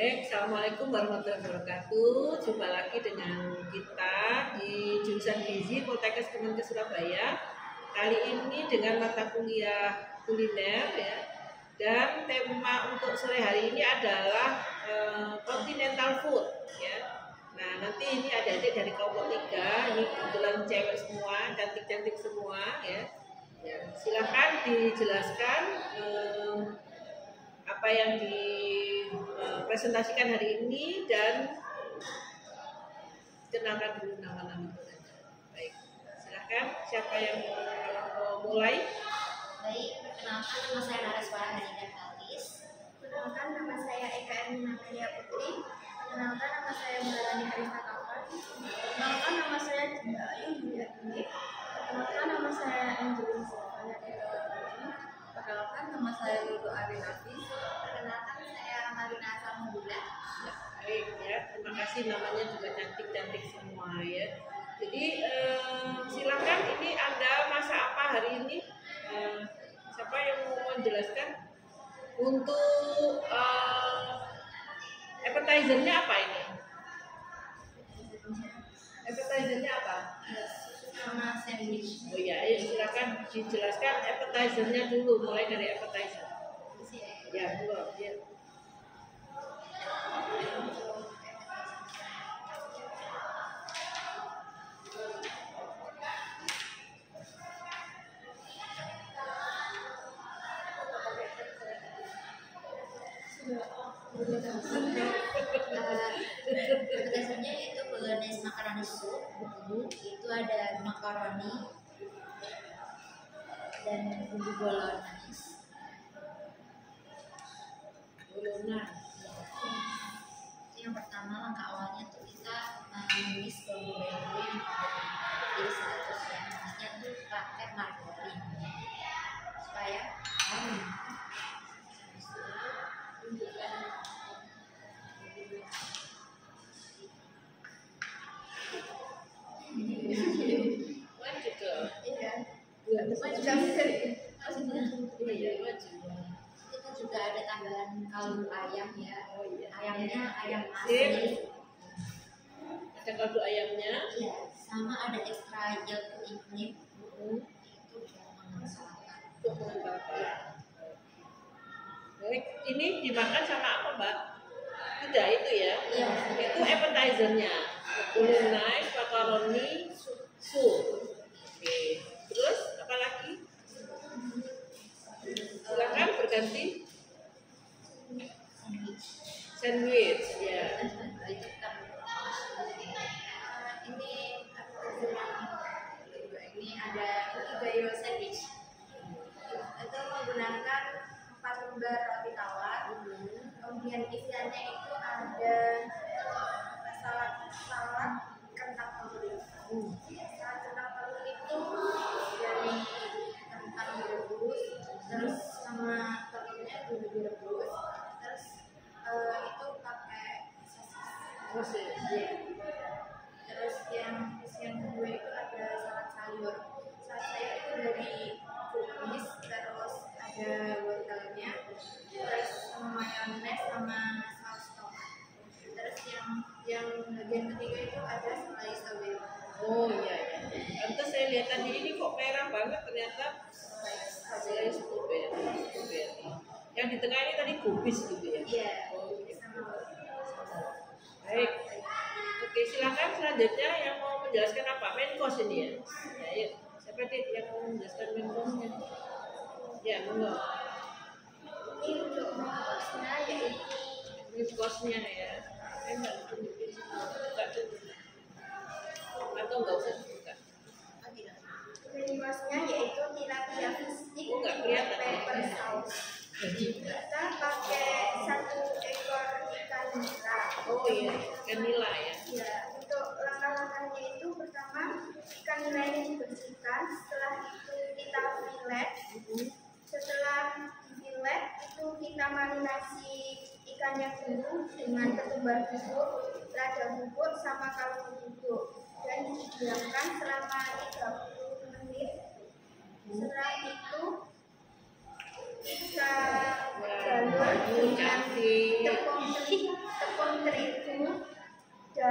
Baik, Assalamualaikum warahmatullahi wabarakatuh. Jumpa lagi dengan kita di jurusan Gizi Poltekkes Kemenkes Surabaya. Kali ini dengan mata kuliah kuliner ya. Dan tema untuk sore hari ini adalah continental food ya. Nah, nanti ini adik-adik dari kelompok 3, ini kebetulan cewek semua, cantik-cantik semua ya. Ya, silakan dijelaskan apa yang dipresentasikan hari ini dan kenalkan dulu nama-nama kita. Baik, silakan siapa yang mau mulai? Baik, perkenalkan nama saya Naraswara Hanida Kalis. Perkenalkan nama saya Eka Ermina Melia Putri. Perkenalkan nama saya Melani Karista Kapan. Perkenalkan nama saya Dinda Ayu Yuliatini. Perkenalkan nama saya Angelina Silvana Dewa. Perkenalkan nama saya Lulu Ari Nafis. Perkenalkan saya Marina Samudula. Ya, baik ya, terima kasih, namanya juga cantik-cantik semua ya. Jadi silakan, ini Anda masak apa hari ini? Siapa yang mau menjelaskan? Untuk appetizer-nya apa ini? Appetizer-nya apa? Sama sandwich. Oh iya, ayo silakan dijelaskan appetizer-nya dulu, mulai dari appetizer. Ya, belum. Ya. Dasarnya itu bolognese macaroni soup. Itu ada makaroni dan bumbu bolognese. Yang pertama, langkah awalnya tuh kita menumis bumbu-bumbu yang ada di 100 yang nantinya tuh pakai margarin supaya Lanjut ke. Kita juga ada tambahan kaldu ayam ya. Ayamnya ayam Sip. asli. Ada kaldu ayamnya. Iya, sama ada extra yolk kuning. Itu biar mengentalkan. Untuk mengembangkan. Baik, ini dimakan sama apa, Mbak? Tidak itu ya? Iya. Itu appetizer-nya. Bolognese, macaroni, soup. Oke. Terus apa lagi? Silakan berganti. Sandwich, ya. Itu kan ini ada gayo sandwich. Itu menggunakan 4 lembar roti tawar. Kemudian isiannya itu ada salad kentang telur. Salad kentang telur itu dari kentang direbus, terus sama telurnya juga direbus, terus itu pakai sosis. Terus yang isian kedua itu ada salad sayur. Salad sayur itu dari kubis, terus ada wortelnya, terus sama mayones sama saus tomat. Terus yang bagian ketiga itu ada selai sawi. Oh iya ya. Pantes saya lihat tadi ini kok merah banget, ternyata saya strawberry. Yang di tengah ini tadi kubis gitu ya. Iya. Oh, gitu. Sama Baik. Oke, silakan selanjutnya yang mau menjelaskan apa? Main course ini ya. Ya, ayo. Siapa yang mau menjelaskan main course-nya? Ya, monggo. ini untuk maksudnya yaitu Main course-nya ya. Saya nggak tunjukin sih. Buka dulu. Atau nggak usah dibuka. maksudnya yaitu tilapia fish stick Oh, nggak kelihatan. pepper sauce. Kita pakai 1 ekor ikan nila. Oh iya, ikan nila ya. Ya, untuk langkah-langkahnya itu pertama ikan nilainya dibersihkan, setelah itu kita fillet. Setelah fillet itu kita marinasi ikannya dulu dengan ketumbar bubuk, lada bubuk sama kaldu bubuk dan didiamkan selama 30 menit. Setelah itu kita balur dengan cantik. tepung terigu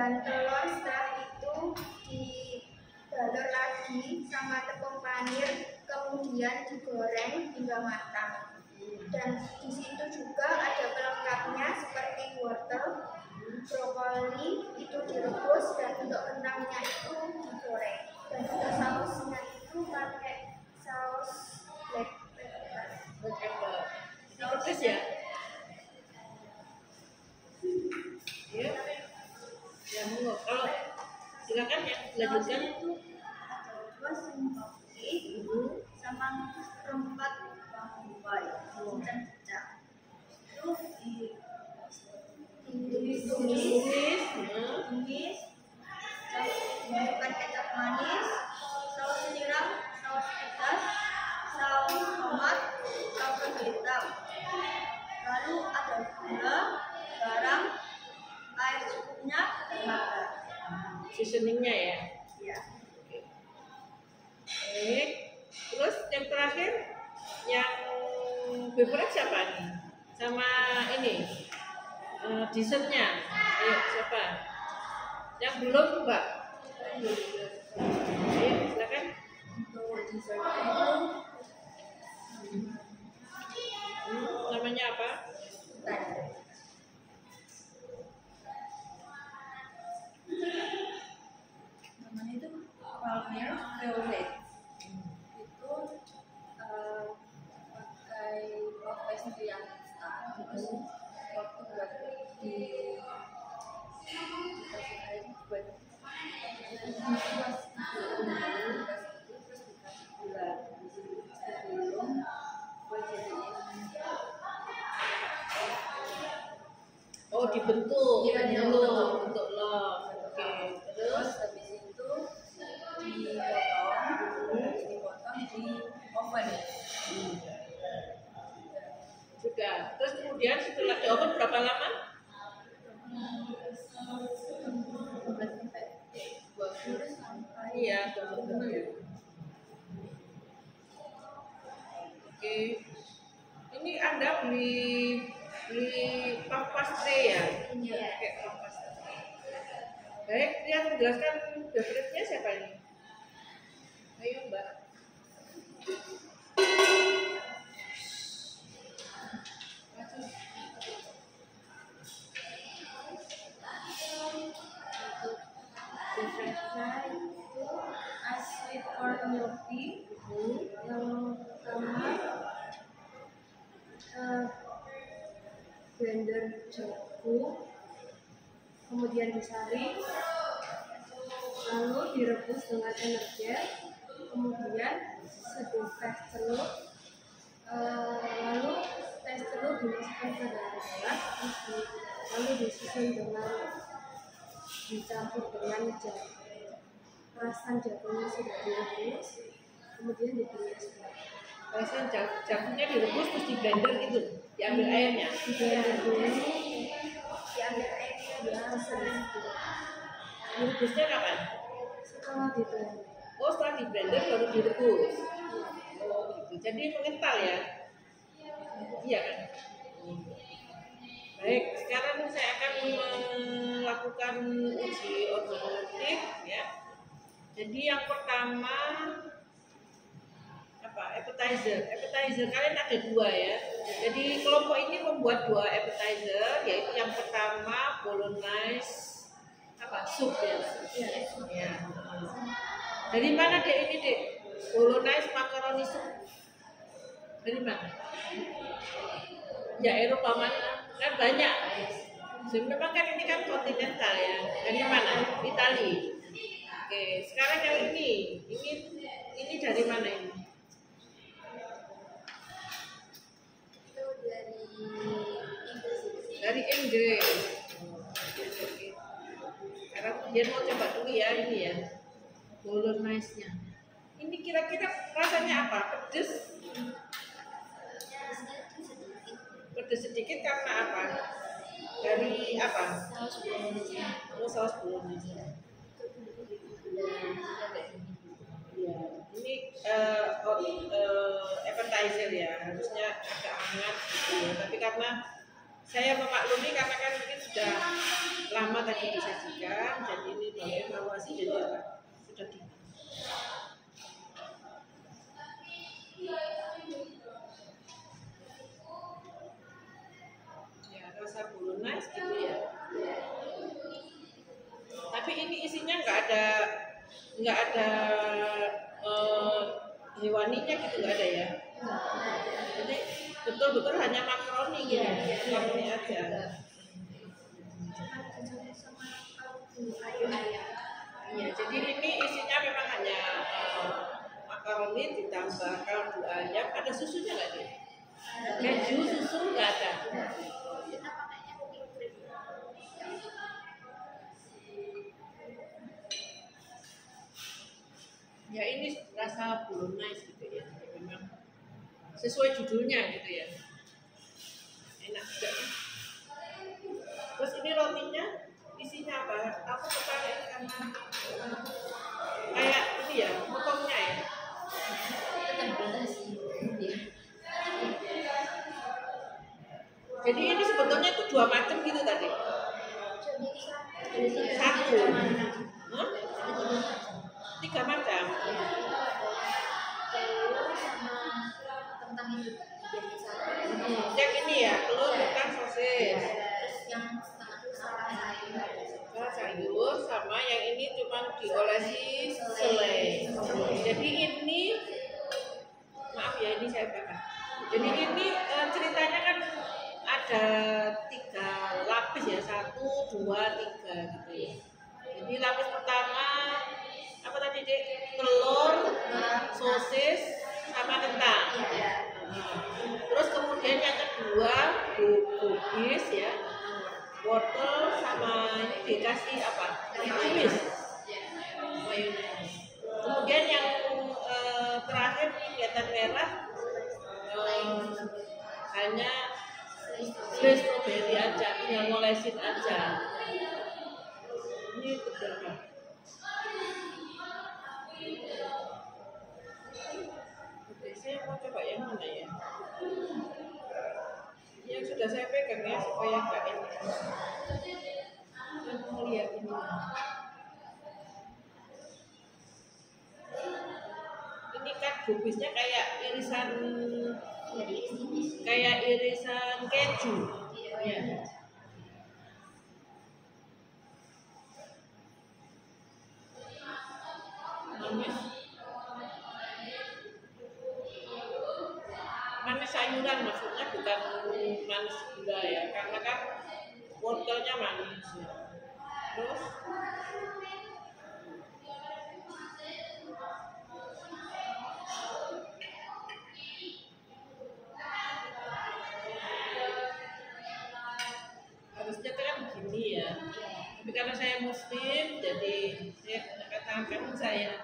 dan telur. Setelah itu dibalur lagi sama tepung panir, kemudian digoreng hingga matang. Dan di situ juga ada pelengkapnya seperti wortel, brokoli itu direbus, dan untuk kentangnya itu digoreng. Dan untuk sausnya itu pakai saus black pepper. Ini pedas ya? Ya. Ya, monggo. Kalau silakan ya, lanjutkan. Itu ada 2 sendok kopi sama 4 bawang bombay cincang-cincang. Itu ditumis, terus dimasukkan kecap manis, saus tiram, saus pedas, saus tomat, saus hitam. Lalu ada gula, garam, air secukupnya, dan garam. Seasoningnya ya. Ya. Baik. Terus yang terakhir yang favorit siapa nih? Sama ini dessertnya. Ayo siapa? Yang belum Mbak? Ayo silakan. Untuk dessertnya itu Namanya apa? namanya itu Palmer Violet. Itu pakai pastry yang instan, terus waktu buat dikasih air buat terus dikasih gula sebelum buat jadiin. Oh, dibentuk. Iya, dulu bentuk log. Oke. Terus Terus habis itu dipotong di oven. sudah. Terus kemudian setelah di oven berapa lama? 20 sampai Iya, 20 ya. Oke. Ini Anda beli puff pastry ya? Iya. Pakai puff pastry. Baik, yang menjelaskan favoritnya siapa ini? Ayo Mbak. Dessertnya itu ice sweet corn milk tea. Yang pertama blender jagung, kemudian disaring, lalu direbus dengan energen, kemudian seduh teh telur, lalu teh telur dimasukkan ke dalam gelas, lalu disusun dengan dicampur dengan perasan jagungnya sudah direbus, kemudian ditumis. Rasanya jagungnya direbus terus di blender gitu, diambil airnya. Diblender dulu, diambil airnya, sedikit. Direbusnya kapan? Setelah diblender. Oh, setelah di blender baru direbus. Oh, gitu. Jadi mengental ya? Iya kan? Baik, sekarang saya akan melakukan uji organoleptik ya. Jadi yang pertama apa? Appetizer. Appetizer kalian ada 2 ya. Jadi kelompok ini membuat 2 appetizer, yaitu yang pertama bolognese apa? Sup ya. Ya. Dari mana Dek ini Dek? Bolognese macaroni soup. Dari mana? Ya Eropa mana? Kan banyak. Memang kan ini kan kontinental ya. Dari mana? Itali. Oke, sekarang yang ini dari mana ini? Itu dari Inggris. Dari Inggris. Oke. Sekarang dia mau coba dulu ya ini ya. Bolognese-nya. Ini kira-kira rasanya apa? Pedes? Pedes sedikit karena apa? Dari apa? Saus bolognese. Oh, saus bolognese. Ya, ini appetizer ya, harusnya agak hangat gitu ya. Tapi karena saya memaklumi karena kan mungkin sudah lama tadi disajikan dan ini baru evaluasi jadi apa? Sudah di ya rasa bolognese gitu ya. Tapi ini isinya nggak ada hewaninya gitu, nggak ada ya. Jadi betul-betul hanya makaroni gitu, makaroni aja. Iya, jadi ini isinya memang hanya makaroni ditambah kaldu ayam. Ada susunya nggak nih? Keju, susu nggak ada. Ya ini rasa bolognese gitu ya, memang sesuai judulnya gitu ya, enak juga. Terus ini rotinya isinya apa? Aku tertarik karena kayak ini ya, potongnya ya. Jadi ini sebetulnya itu 2 macam gitu tadi. Satu. Hah? 3 macam. Yang ini ya, telur, kentang, sosis. Yang setengah Sayur sama yang ini cuma diolesi selai. Jadi ini maaf ya, ini saya bakar. Jadi ini ceritanya kan ada 3 lapis ya, 1, 2, 3 gitu ya. Jadi lapis pertama apa tadi Dek? Telur, sosis, sama kentang. Terus kemudian yang kedua kubis ya, wortel sama ini dikasih apa? Ditumis. Mayones. Kemudian yang terakhir kelihatan merah hanya strawberry aja, tinggal ngolesin aja. Ini betul. Oke, saya mau coba yang mana ya? Yang sudah saya pegang ya supaya nggak enak. Saya mau lihat ini. Ini kan kubisnya kayak irisan keju. Ya. Manis sayuran maksudnya, bukan manis gula ya, karena kan wortelnya manis ya. Terus harusnya kan begini ya, tapi karena saya muslim jadi saya katakan saya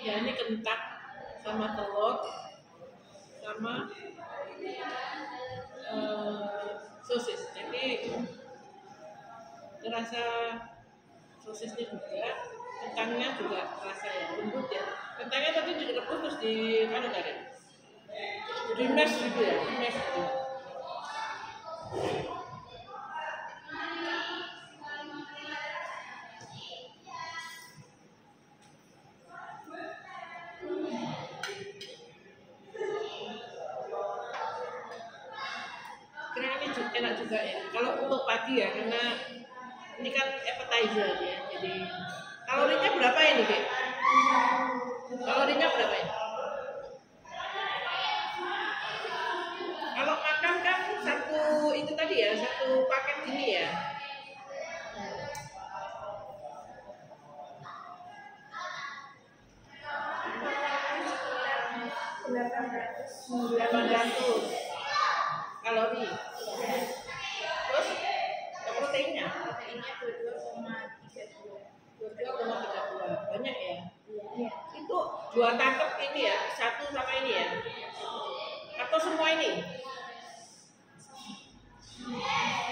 ya, ini kentang sama telur sama sosis. Jadi terasa sosisnya juga, kentangnya juga terasa ya lembut ya. Kentangnya tadi direbus terus di mana tadi? Di mash gitu ya, di mash gitu. Kira ini enak juga ya. Kalau untuk pagi ya, karena ini kan appetizer ya. Jadi kalorinya berapa ini, Dek? Kalorinya berapa ya? Kalau makan kan satu itu tadi ya, satu paket ini ya. $800 kalori. Terus proteinnya? Proteinnya 22,32. Banyak ya? Iya. Itu 2 tangkep ini ya, 1 sama ini ya? Atau atau semua ini?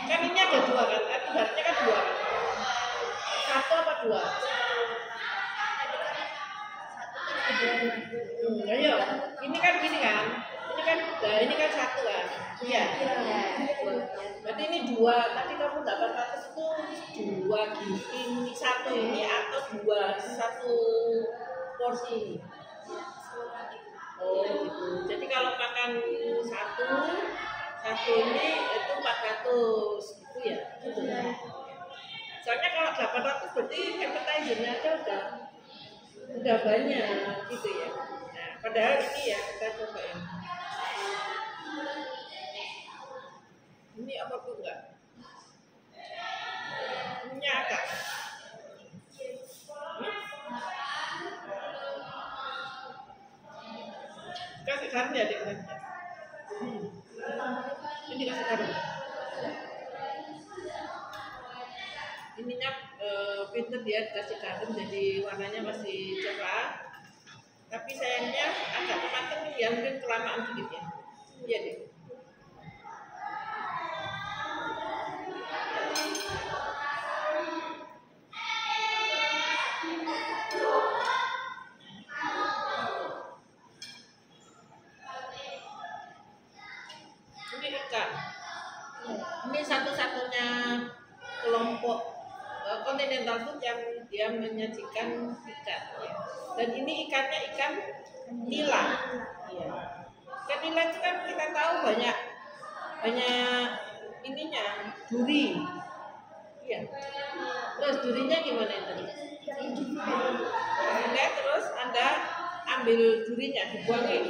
Kan ini ada dua kan? Ibaratnya kan dua kan? Satu apa dua? Ayo, ini kan gini kan? Ini kan satu kan? Iya. Berarti ini dua. Tadi kamu 800 itu dua ini satu ini atau satu porsi ini? Oh gitu. Jadi kalau makan satu ini itu 400 gitu ya? Gitu. Soalnya kalau 800 berarti appetizer-nya aja udah banyak gitu ya. Nah, padahal ini ya kita cobain. Ini apa tuh enggak? Ini agak. Kasih garam ya dek. Ini kasih garam. Ininya pinter dia kasih garam jadi warnanya masih cerah. Tapi sayangnya agak matang ya, mungkin kelamaan sedikit ya. Iya deh. Ini ikan. Ini satu-satunya kelompok continental food yang dia menyajikan ikan ya. Dan ini ikannya ikan nila ya. Ikan nila itu kan kita tahu banyak ininya duri ya. Terus durinya gimana itu? Oke, terus Anda ambil durinya, dibuangin.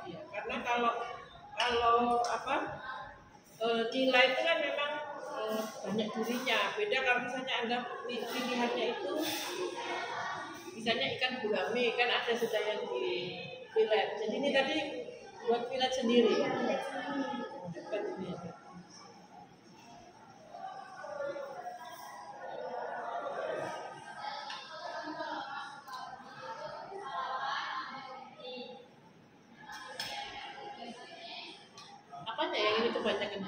Ya, karena kalau apa nila itu kan memang banyak durinya. Beda kalau misalnya Anda pilihannya itu misalnya ikan gurame kan ada sudah yang di fillet. Jadi ini tadi buat fillet sendiri. Apanya yang ini kebanyakan?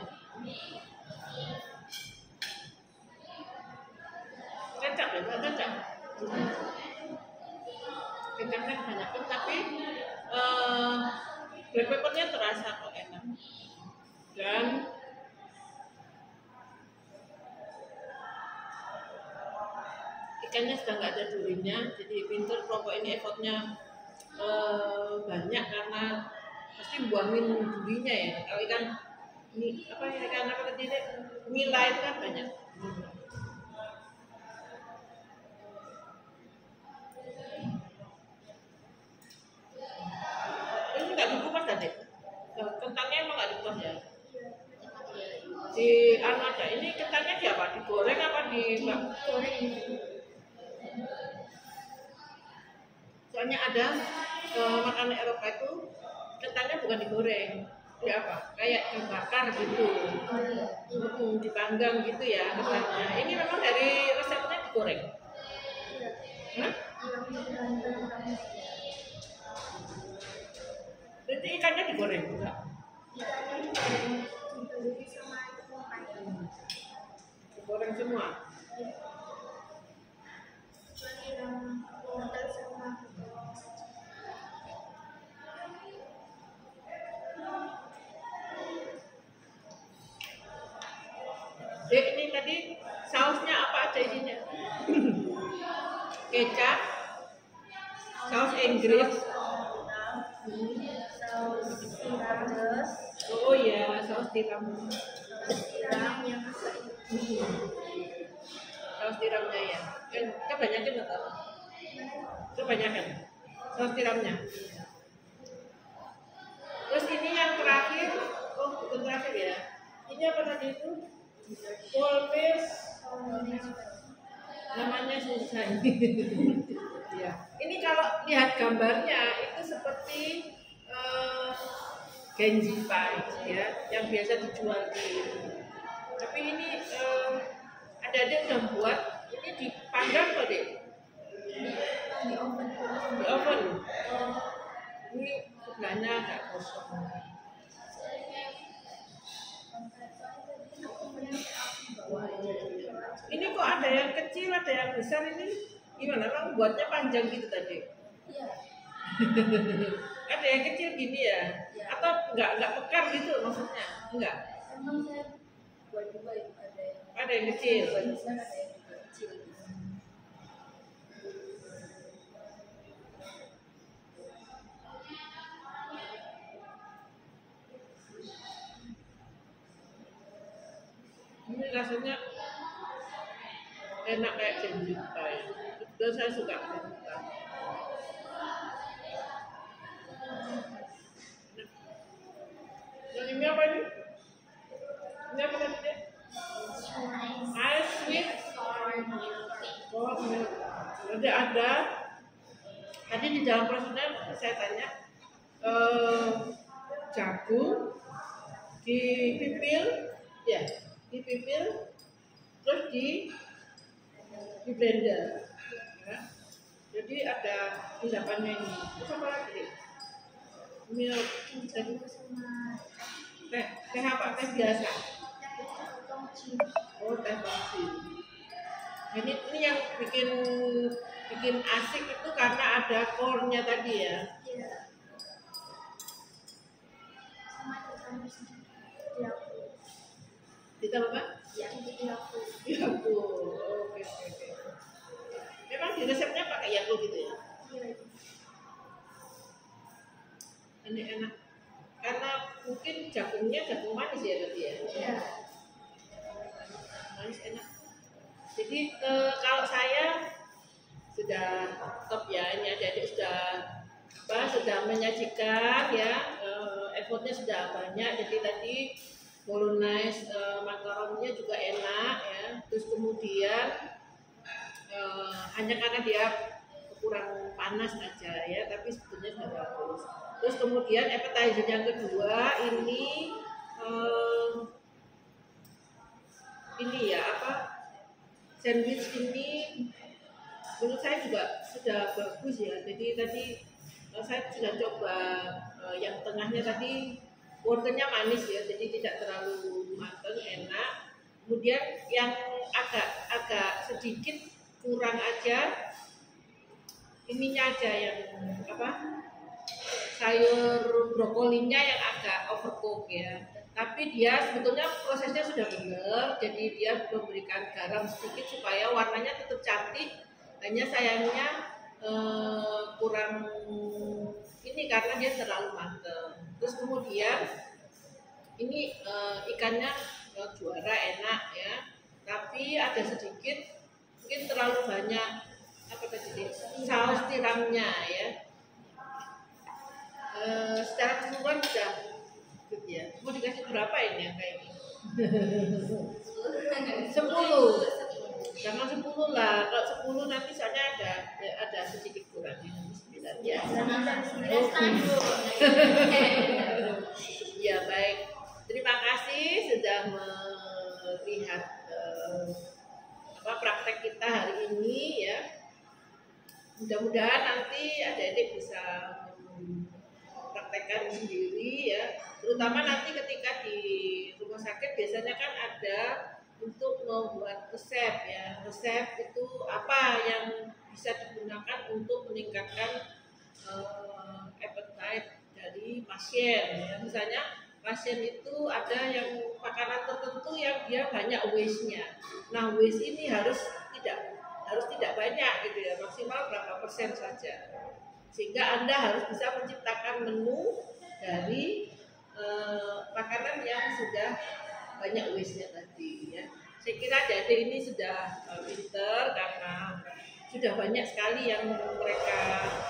Kecap ya, bukan kecap. Kecapnya kebanyakan, tapi black peppernya terasa kok enak. Dan ikannya sudah nggak ada durinya, jadi pinter kelompok ini effortnya banyak karena pasti buangin durinya ya. Kalau ikan ini ikan apa tadi nila itu kan banyak. Ini nggak dikupas tadi. Kentangnya emang nggak dikupas ya? Di ada ini kentangnya di apa? Digoreng apa di goreng? Soalnya ada makanan Eropa itu kentangnya bukan digoreng, di apa? Kayak dibakar gitu, dipanggang gitu ya kentangnya. Ini memang dari resepnya digoreng. Hah? Berarti ikannya digoreng juga? Digoreng semua? Ini tadi sausnya apa aja isinya? Kecap, saus Inggris, oh iya, saus tiram. Saus tiramnya ya. Kebanyakan atau? Kebanyakan saus tiramnya. Terus ini yang terakhir, oh bukan terakhir ya. Ini apa tadi itu? Polpes, namanya susah ini. Ya. Ini kalau lihat gambarnya itu seperti genji pie ya, yang biasa dijual di. Tapi ini ada yang buat ini dipanggang kok deh. di oven. Di oven. Ini sebelahnya agak kosong. Ini kok ada yang kecil, ada yang besar, ini gimana? Kamu buatnya panjang gitu tadi? Iya. Ada yang kecil gini ya? Iya. Atau enggak pekar gitu maksudnya? Enggak. Emang saya buat juga Ada yang kecil. buat besar, ada yang juga kecil. Ini rasanya enak kayak jembuta ya. Dan saya suka jembuta. Dan ini apa ini? Ini apa tadi deh? Ice sweet Sour milk cake. oh, milk. Jadi ada tadi di dalam prosesnya saya tanya jagung dipipil ya, dipipil terus di blender ya. Jadi ada kudapannya ini. Terus apa lagi? Milk dan teh apa? Teh biasa. Oh, teh bangsi. Ini yang bikin asik itu karena ada core-nya tadi ya. Iya. Sama dicampur sedikit Ditambah apa? Yakult. Yakult. Oke. Memang di resepnya pakai Yakult gitu ya. Iya. Ini enak. Karena mungkin jagungnya jagung manis ya berarti ya. Iya. Manis enak. Jadi kalau saya sudah top ya, ini adik-adik sudah menyajikan ya, effortnya sudah banyak. Jadi tadi bolognese makaronnya juga enak ya. Terus kemudian hanya karena dia kurang panas aja ya, tapi sebetulnya sudah bagus. Terus kemudian appetizer yang kedua ini ya apa? Sandwich ini menurut saya juga sudah bagus ya. Jadi tadi saya sudah coba yang tengahnya tadi wortelnya manis ya, jadi tidak terlalu matang, enak. Kemudian yang agak sedikit kurang aja ininya aja yang apa? Sayur brokolinya yang agak overcook ya. Tapi dia sebetulnya prosesnya sudah benar, jadi dia memberikan garam sedikit supaya warnanya tetap cantik. Hanya sayangnya kurang ini karena dia terlalu matang. Terus kemudian ini ikannya juara enak ya, tapi ada sedikit mungkin terlalu banyak apa tadi saus tiramnya ya. Secara keseluruhan sudah good ya. Mau dikasih berapa ini yang kayak ini? 10. Jangan 10 lah. Kalau 10 nanti soalnya ada sedikit kurang ini 9 ya. Ya baik. Terima kasih sudah melihat praktek kita hari ini ya. Mudah-mudahan nanti adik-adik bisa praktekkan sendiri ya. Terutama nanti ketika di rumah sakit biasanya kan ada untuk membuat resep ya. Resep itu apa yang bisa digunakan untuk meningkatkan appetite dari pasien ya. Misalnya pasien itu ada yang makanan tertentu yang dia banyak waste-nya. Nah, waste ini harus tidak banyak gitu ya, maksimal berapa persen saja. Sehingga Anda harus bisa menciptakan menu dari makanan yang sudah banyak waste-nya tadi ya. Saya kira adik-adik ini sudah pinter karena sudah banyak sekali yang mereka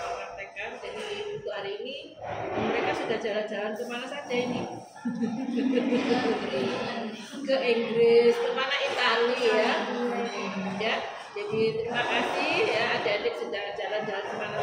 praktekkan. Jadi untuk hari ini mereka sudah jalan-jalan kemana saja ini? Ke Inggris, kemana Italia ya. Ya, jadi terima kasih ya adik-adik sudah jalan-jalan kemana